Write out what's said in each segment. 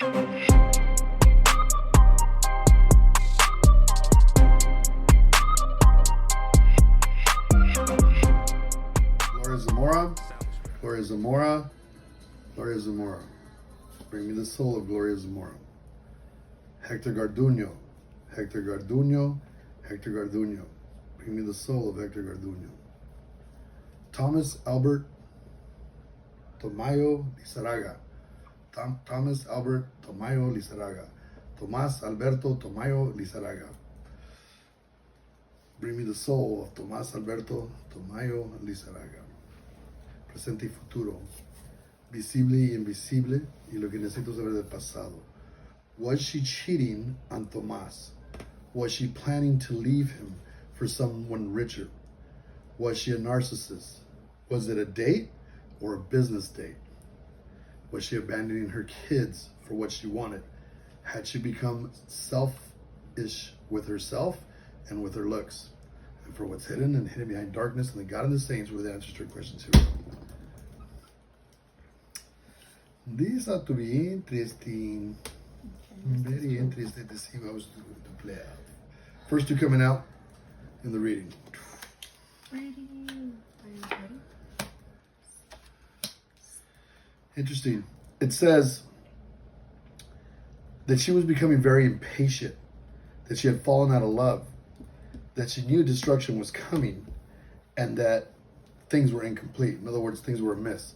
Gloria Zamora, Gloria Zamora, Gloria Zamora. Bring me the soul of Gloria Zamora. Hector Garduño, Hector Garduño, Hector Garduño. Bring me the soul of Hector Garduño. Thomas Albert Tomayo Lizarraga. Thomas Albert Tomayo Lizarraga. Tomás Alberto Tomayo Lizarraga. Bring me the soul of Tomás Alberto Tomayo Lizarraga. Presente y futuro. Visible y invisible. Y lo que necesito saber del pasado. Was she cheating on Tomás? Was she planning to leave him for someone richer? Was she a narcissist? Was it a date or a business date? Was she abandoning her kids for what she wanted? Had she become selfish with herself and with her looks? And for what's hidden and hidden behind darkness and the God and the saints were the answers to her questions. Here we go. These are to be interesting. Very interesting to see how it's going to play out. First two coming out in the reading. Ready. Are you ready? Interesting. It says that she was becoming very impatient, that she had fallen out of love, that she knew destruction was coming, and that things were incomplete. In other words, things were amiss.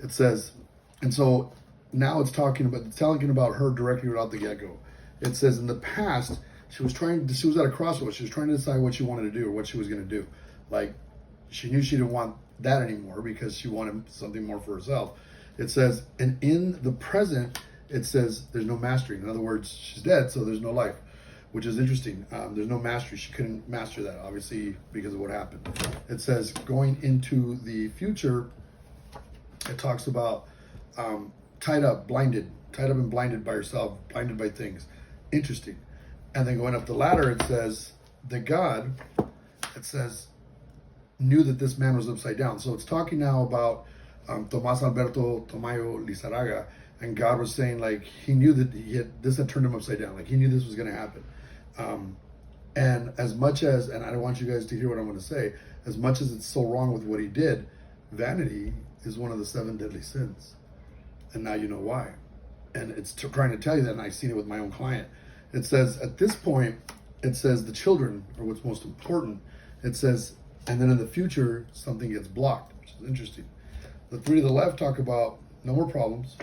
It says, and so now it's talking about her directly right out the get-go. It says in the past, she was at a crossroads. She was trying to decide what she wanted to do or what she was going to do. Like, she knew she didn't want that anymore because she wanted something more for herself. It says, and in the present, it says there's no mastery. In other words, she's dead, so there's no life, which is interesting. There's no mastery. She couldn't master that, obviously, because of what happened. It says going into the future, it talks about tied up and blinded by herself, blinded by things. Interesting. And then going up the ladder, it says that God, it says, knew that this man was upside down. So it's talking now about Tomás Alberto Tomayo Lizarraga, and God was saying, like, he knew that this had turned him upside down. Like, he knew this was going to happen. And as much as, and I don't want you guys to hear what I'm going to say, as much as it's so wrong with what he did, vanity is one of the 7 deadly sins. And now you know why. And it's trying to tell you that, and I've seen it with my own client. It says, at this point, it says the children are what's most important. It says, and then in the future, something gets blocked, which is interesting. The 3 to the left talk about no more problems.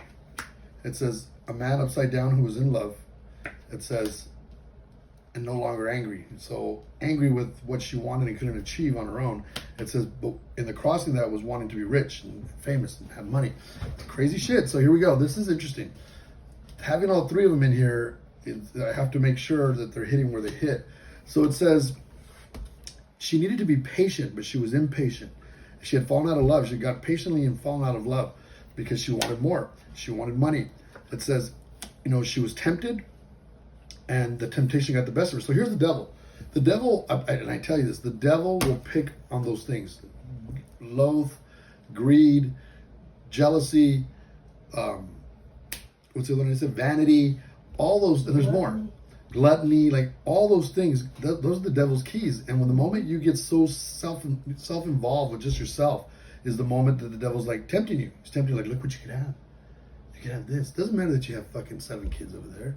It says, a man upside down who was in love. It says, and no longer angry. So angry with what she wanted and couldn't achieve on her own. It says, but in the crossing that was wanting to be rich and famous and have money. Crazy shit. So here we go. This is interesting. Having all 3 of them in here, I have to make sure that they're hitting where they hit. So it says, she needed to be patient, but she was impatient. She had fallen out of love. She got patiently and fallen out of love because she wanted more. She wanted money. It says, she was tempted, and the temptation got the best of her. So here's the devil. The devil, and I tell you this, the devil will pick on those things. Loath, greed, jealousy, what's the other one I said? Vanity, all those, and there's more. Gluttony, like all those things, those are the devil's keys. And when the moment you get so self-involved with just yourself is the moment that the devil's like tempting you. He's tempting you, like, look what you could have. You could have this. Doesn't matter that you have fucking 7 kids over there.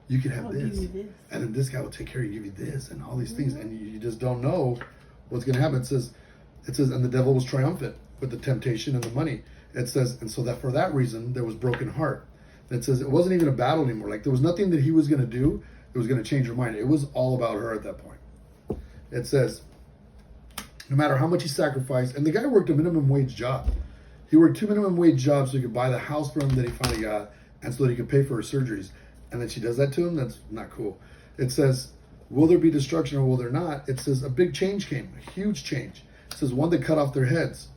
You could have this. And then this guy will take care of you, give you this, and all these things. And you just don't know what's going to happen. It says, and the devil was triumphant with the temptation and the money. It says, and so that for that reason, there was broken heart. It says it wasn't even a battle anymore. Like, there was nothing that he was going to do that was going to change her mind. It was all about her at that point. It says, no matter how much he sacrificed, and the guy worked a minimum wage job. He worked 2 minimum wage jobs so he could buy the house for him that he finally got, and so that he could pay for her surgeries. And then she does that to him? That's not cool. It says, will there be destruction or will there not? It says a big change came, a huge change. It says one that cut off their heads.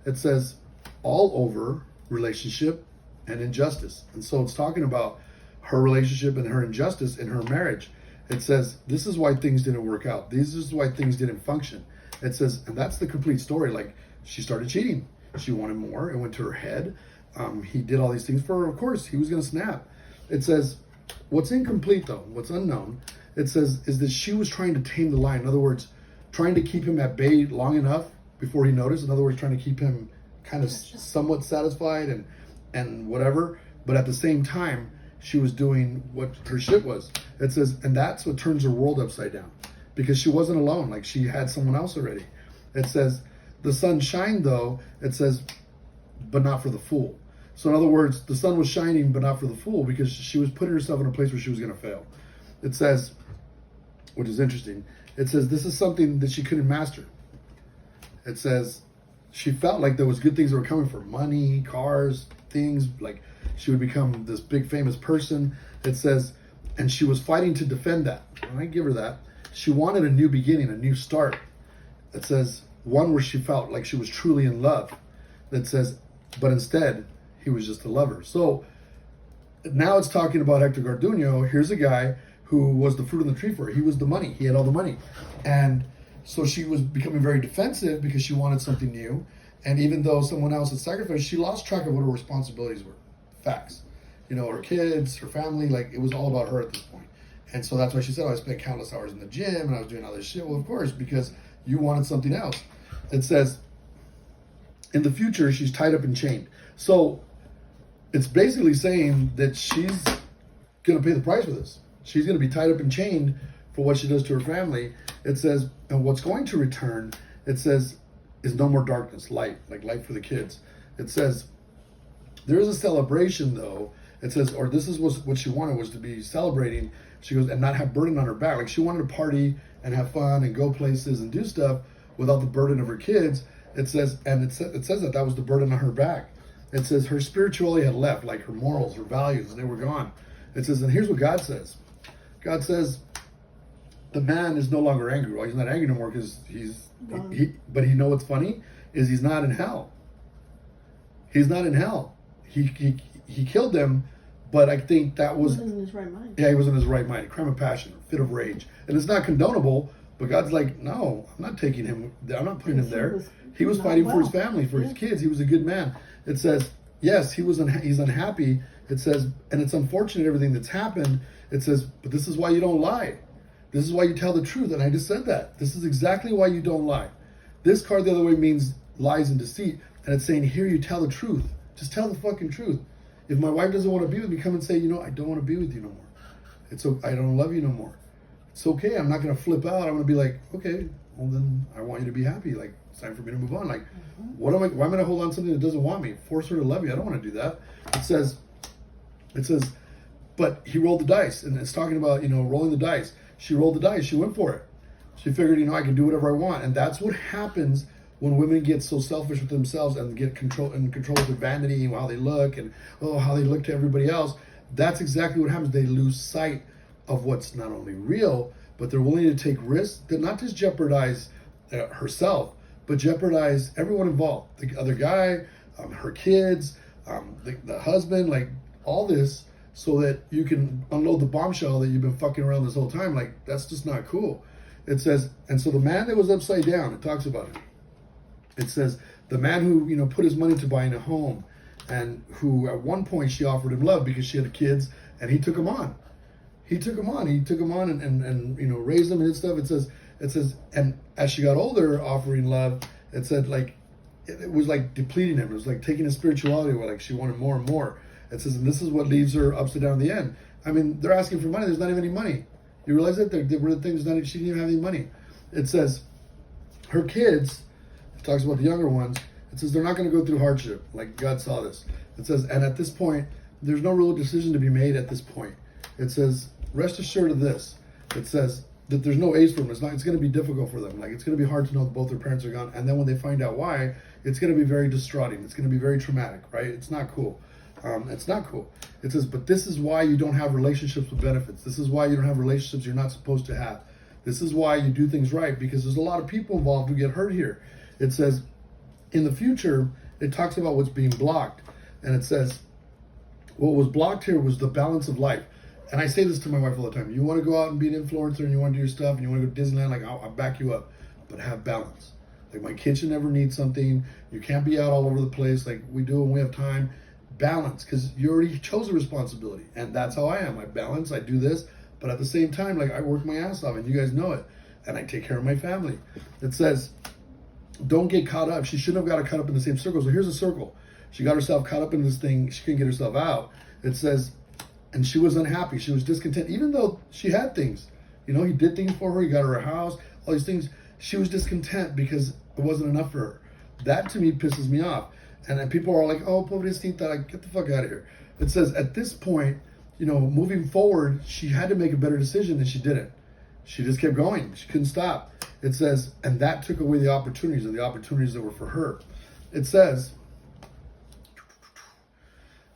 It says all over relationship and injustice. And so it's talking about her relationship and her injustice in her marriage. It says, this is why things didn't work out. This is why things didn't function. It says, and that's the complete story. Like, she started cheating. She wanted more. It went to her head. He did all these things for her. Of course, he was going to snap. It says, what's incomplete though, what's unknown, it says, is that she was trying to tame the lion. In other words, trying to keep him at bay long enough before he noticed. In other words, trying to keep him kind of somewhat satisfied and whatever. But at the same time, she was doing what her shit was. It says, and that's what turns her world upside down, because she wasn't alone. Like, she had someone else already. It says, the sun shined though, it says, but not for the fool. So in other words, the sun was shining, but not for the fool, because she was putting herself in a place where she was going to fail. It says, which is interesting, it says this is something that she couldn't master. It says she felt like there was good things that were coming for money, cars, things, like she would become this big famous person. It says, and she was fighting to defend that. And I give her that. She wanted a new beginning, a new start. It says one where she felt like she was truly in love. It says, but instead, he was just a lover. So now it's talking about Hector Garduño. Here's a guy who was the fruit on the tree for her. He was the money. He had all the money. And so she was becoming very defensive because she wanted something new. And even though someone else had sacrificed, she lost track of what her responsibilities were. Facts. You know, her kids, her family, like it was all about her at this point. And so that's why she said, oh, I spent countless hours in the gym and I was doing all this shit. Well, of course, because you wanted something else. It says, in the future, she's tied up and chained. So it's basically saying that she's going to pay the price for this. She's going to be tied up and chained for what she does to her family. It says, and what's going to return, it says, is no more darkness, light, like light for the kids. It says, there is a celebration though. It says, or this is what she wanted, was to be celebrating. She goes, and not have burden on her back. Like she wanted to party and have fun and go places and do stuff without the burden of her kids. It says, and it says that was the burden on her back. It says her spirituality had left, like her morals, her values, they were gone. It says, and here's what God says. God says, the man is no longer angry. Well, he's not angry no more because but you know what's funny? Is he's not in hell. He's not in hell. He killed them, but I think that was... He wasn't in his right mind. Yeah, he was in his right mind. Crime of passion, fit of rage. And it's not condonable, but God's like, no, I'm not taking him, I'm not putting him there. He was fighting for his family, for his kids. He was a good man. It says, yes, he's unhappy. It says, and it's unfortunate everything that's happened. It says, but this is why you don't lie. This is why you tell the truth. And I just said that. This is exactly why you don't lie. This card the other way means lies and deceit. And it's saying, here you tell the truth. Just tell the fucking truth. If my wife doesn't want to be with me, come and say, you know, I don't want to be with you no more. I don't love you no more. It's okay. I'm not going to flip out. I'm going to be like, okay, well then I want you to be happy. Like, it's time for me to move on. Like, why am I going to hold on to something that doesn't want me? Force her to love me. I don't want to do that. It says, but he rolled the dice. And it's talking about, you know, rolling the dice. She rolled the dice. She went for it. She figured, you know, I can do whatever I want. And that's what happens when women get so selfish with themselves and get control of their vanity and how they look and how they look to everybody else. That's exactly what happens. They lose sight of what's not only real, but they're willing to take risks that not just jeopardize herself, but jeopardize everyone involved. The other guy, her kids, the husband, like all this, so that you can unload the bombshell that you've been fucking around this whole time. Like, that's just not cool. It says, and so the man that was upside down, it talks about him. It says, the man who, you know, put his money to buying a home, and who at one point she offered him love because she had kids, and he took him on. He took him on and you know, raised him and stuff. It says, and as she got older, offering love, it said, like, it was like depleting him. It was like taking his spirituality away. Like, she wanted more and more. It says, and this is what leaves her upside down in the end. I mean, they're asking for money. There's not even any money. You realize that? There were things, she didn't even have any money. It says, her kids, it talks about the younger ones, it says they're not going to go through hardship. Like, God saw this. It says, and at this point, there's no real decision to be made at this point. It says, rest assured of this. It says that there's no ace for them. It's going to be difficult for them. Like, it's going to be hard to know that both their parents are gone. And then when they find out why, it's going to be very distraughting. It's going to be very traumatic, right? It's not cool. It's not cool. It says, but this is why you don't have relationships with benefits. This is why you don't have relationships you're not supposed to have. This is why you do things right, because there's a lot of people involved who get hurt here. It says, in the future, it talks about what's being blocked. And it says, what was blocked here was the balance of life. And I say this to my wife all the time. You want to go out and be an influencer and you want to do your stuff and you want to go to Disneyland, like, I'll back you up. But have balance. Like, my kitchen never needs something. You can't be out all over the place like we do when we have time. balance, because you already chose a responsibility. And that's how I am. I balance, I do this, but at the same time, like, I work my ass off, and you guys know it. And I take care of my family. It says, don't get caught up. She shouldn't have got caught up in the same circle. So here's a circle. She got herself caught up in this thing. She couldn't get herself out. It says, and she was unhappy. She was discontent, even though she had things. You know, he did things for her. He got her a house, all these things. She was discontent because it wasn't enough for her. That to me pisses me off. And then people are like, oh, pobrecita, like, get the fuck out of here. It says at this point, you know, moving forward, she had to make a better decision, and she didn't. She just kept going. She couldn't stop. It says, and that took away the opportunities, and the opportunities that were for her. It says,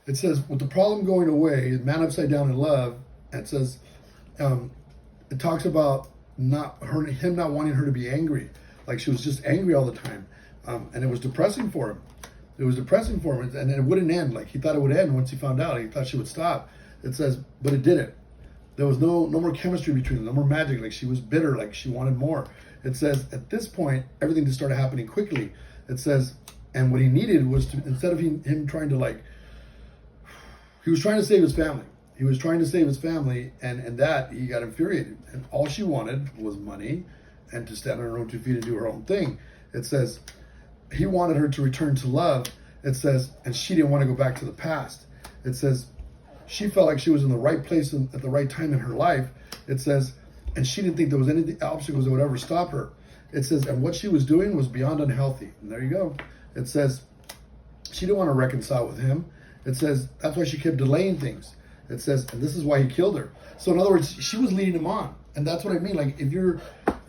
with the problem going away, man upside down in love, and it says, it talks about him not wanting her to be angry. Like, she was just angry all the time. And it was depressing for him. It was depressing for him, and it wouldn't end. Like, he thought it would end once he found out. He thought she would stop. It says, but it didn't. There was no more chemistry between them, no more magic. Like, she was bitter, like she wanted more. It says, at this point, everything just started happening quickly. It says, and what he needed was to, instead of him trying to, like, he was trying to save his family. He was trying to save his family, and that, he got infuriated. And all she wanted was money and to stand on her own 2 feet and do her own thing. It says, he wanted her to return to love. It says, and she didn't want to go back to the past. It says, she felt like she was in the right place at the right time in her life. It says, and she didn't think there was any obstacles that would ever stop her. It says, and what she was doing was beyond unhealthy. And there you go. It says, she didn't want to reconcile with him. It says, that's why she kept delaying things. It says, and this is why he killed her. So in other words, she was leading him on. And that's what I mean. Like,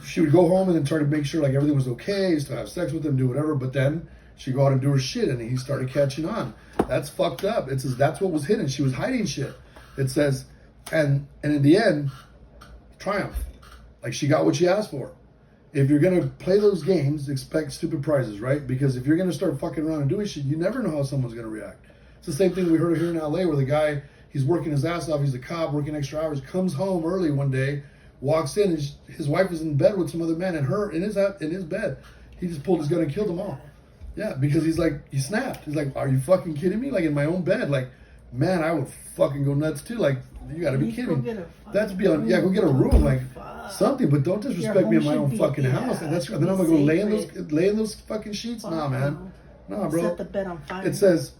she would go home and then try to make sure like everything was okay, still have sex with him, do whatever, but then she'd go out and do her shit, and he started catching on. That's fucked up. It says that's what was hidden. She was hiding shit. It says, and in the end, triumph. Like, she got what she asked for. If you're gonna play those games, expect stupid prizes, right? Because if you're gonna start fucking around and doing shit, you never know how someone's gonna react. It's the same thing we heard here in LA, where the guy, he's working his ass off, he's a cop, working extra hours, comes home early one day, walks in, and his wife is in bed with some other man, and her in his bed. He just pulled his gun and killed them all. Yeah, because he's like, he snapped. He's like, are you fucking kidding me? Like, in my own bed. Like, man, I would fucking go nuts too. Like, you gotta be kidding me. That's beyond, yeah, go get a room, like something, but don't disrespect me in my own fucking house. And then I'm gonna go lay in those fucking sheets? Nah, man. Nah, bro. Set the bed on fire. It says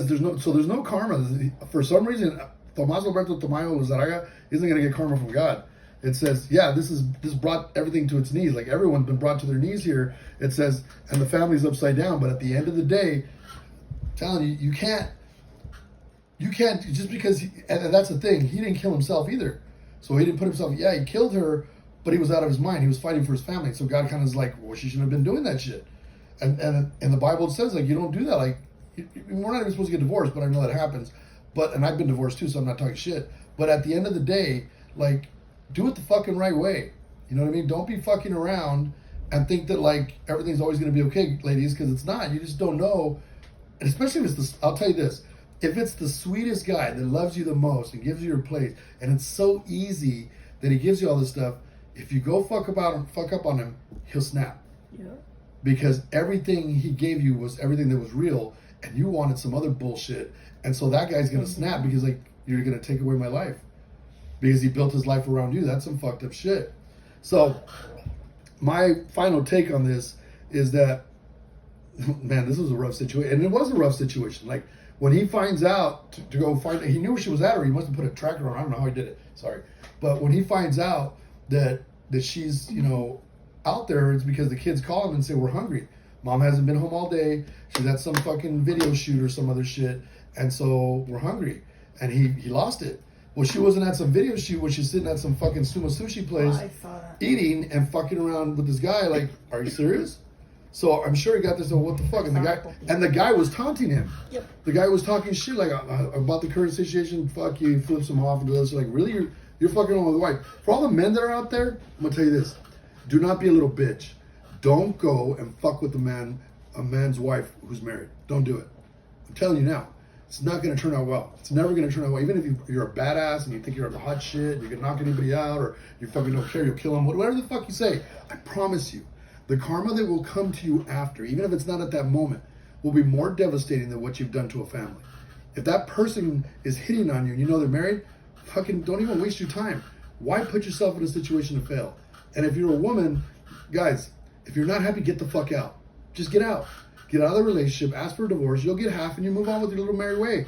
there's no karma. For some reason, Tomás Alberto Tamayo Lizarraga isn't gonna get karma from God. It says, yeah, this brought everything to its knees. Like, everyone's been brought to their knees here. It says, and the family's upside down. But at the end of the day, I'm telling you, you can't just because, and that's the thing, he didn't kill himself either. So he didn't put himself, yeah, he killed her, but he was out of his mind. He was fighting for his family. So God kind of is like, well, she shouldn't have been doing that shit. And the Bible says, like, you don't do that. Like, we're not even supposed to get divorced, but I know that happens. And I've been divorced too, so I'm not talking shit. But at the end of the day, like, do it the fucking right way. You know what I mean? Don't be fucking around and think that, like, everything's always going to be okay, ladies, because it's not. You just don't know. And especially if it's I'll tell you this. If it's the sweetest guy that loves you the most and gives you your place, and it's so easy that he gives you all this stuff, if you go fuck up on him, he'll snap. Yeah. Because everything he gave you was everything that was real, and you wanted some other bullshit. And so that guy's going to snap because, like, you're going to take away my life. Because he built his life around you. That's some fucked up shit. So, my final take on this is that, man, this was a rough situation. And it was a rough situation. Like, when he finds out to go find, he knew where she was at, or he must have put a tracker on. I don't know how he did it. Sorry. But when he finds out that she's, you know, out there, it's because the kids call him and say, we're hungry. Mom hasn't been home all day. She's at some fucking video shoot or some other shit. And so we're hungry. And he lost it. Well, she wasn't at some video shoot when she's sitting at some fucking sumo sushi place eating and fucking around with this guy. Like, are you serious? So I'm sure he got this. Oh, what the fuck? And the guy was taunting him. Yep. The guy was talking shit like about the current situation. Fuck you. He flips him off and does like, really? You're fucking on with the wife. For all the men that are out there, I'm gonna tell you this: do not be a little bitch. Don't go and fuck with a man's wife who's married. Don't do it. I'm telling you now. It's not going to turn out well. It's never going to turn out well. Even if you're a badass and you think you're the hot shit, you can knock anybody out, or you fucking don't care, you'll kill them, whatever the fuck you say, I promise you, the karma that will come to you after, even if it's not at that moment, will be more devastating than what you've done to a family. If that person is hitting on you and you know they're married, fucking don't even waste your time. Why put yourself in a situation to fail? And if you're a woman, guys, if you're not happy, get the fuck out. Just get out. Get out of the relationship, ask for a divorce, you'll get half and you move on with your little merry way.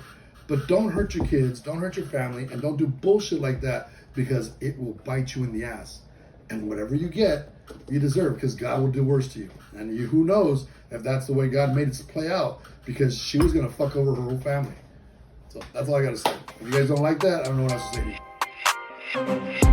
But don't hurt your kids, don't hurt your family, and don't do bullshit like that because it will bite you in the ass. And whatever you get, you deserve because God will do worse to you. And you, who knows if that's the way God made it to play out because she was going to fuck over her whole family. So that's all I got to say. If you guys don't like that, I don't know what else to say to you.